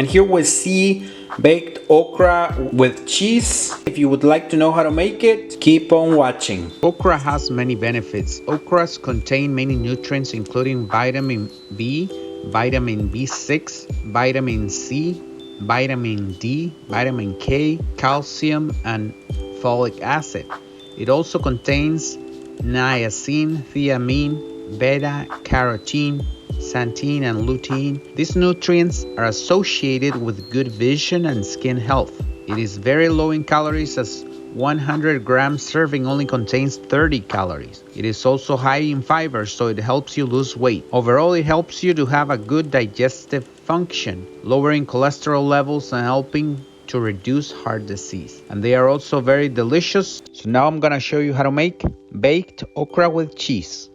And here we see baked okra with cheese. If you would like to know how to make it, keep on watching. Okra has many benefits. Okras contain many nutrients including vitamin B, vitamin B6, vitamin C, vitamin D, vitamin K, calcium, and folic acid. It also contains niacin, thiamine, beta-carotene, xanthine, and lutein. These nutrients are associated with good vision and skin health. It is very low in calories as 100 grams serving only contains 30 calories. It is also high in fiber, so it helps you lose weight. Overall, it helps you to have a good digestive function, lowering cholesterol levels and helping to reduce heart disease. And they are also very delicious. So now I'm gonna show you how to make baked okra with cheese.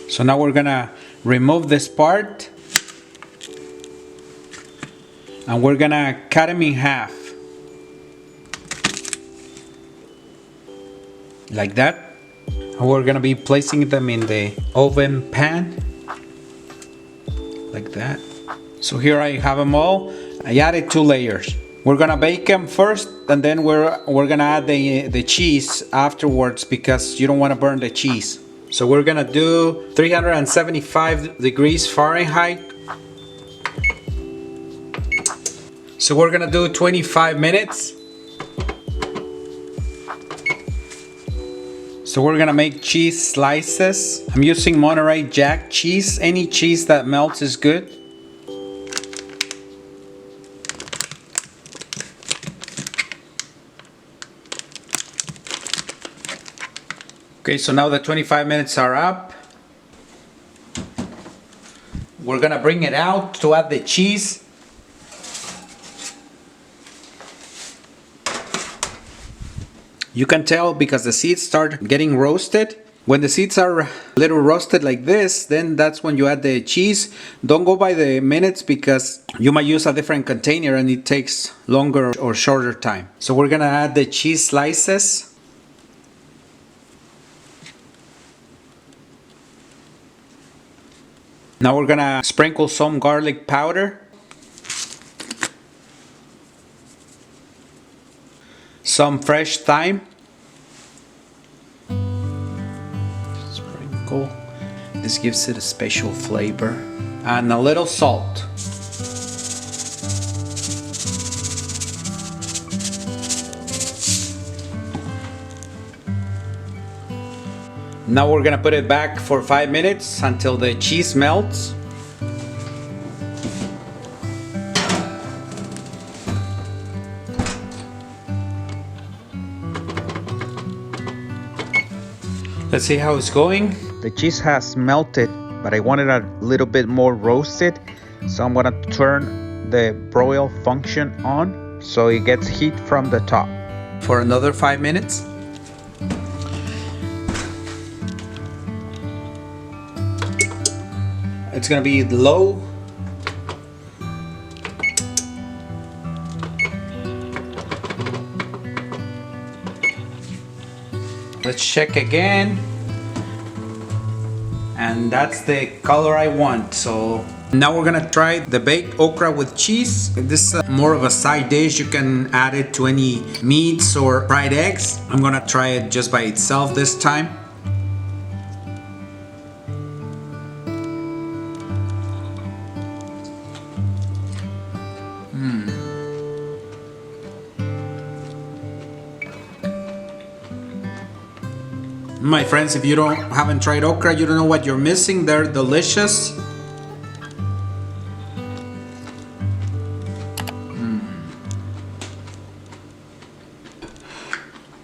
So now we're gonna remove this part and we're gonna cut them in half. Like that. And we're gonna be placing them in the oven pan. Like that. So here I have them all. I added 2 layers. We're gonna bake them first and then we're gonna add the cheese afterwards because you don't wanna burn the cheese. So we're gonna do 375 degrees Fahrenheit. So we're gonna do 25 minutes. So we're gonna make cheese slices. I'm using Monterey Jack cheese. Any cheese that melts is good. Okay, so now the 25 minutes are up. We're gonna bring it out to add the cheese. You can tell because the seeds start getting roasted. When the seeds are a little roasted like this, then that's when you add the cheese. Don't go by the minutes because you might use a different container and it takes longer or shorter time. So we're gonna add the cheese slices. Now we're gonna sprinkle some garlic powder, some fresh thyme, sprinkle. This gives it a special flavor, and a little salt. Now we're gonna put it back for 5 minutes until the cheese melts. Let's see how it's going. The cheese has melted, but I want it a little bit more roasted. So I'm gonna turn the broil function on so it gets heat from the top. For another 5 minutes. It's gonna be low. Let's check again. And that's the color I want. So now we're gonna try the baked okra with cheese. This is more of a side dish. You can add it to any meats or fried eggs. I'm gonna try it just by itself this time. My friends, if you haven't tried okra, you don't know what you're missing. They're delicious.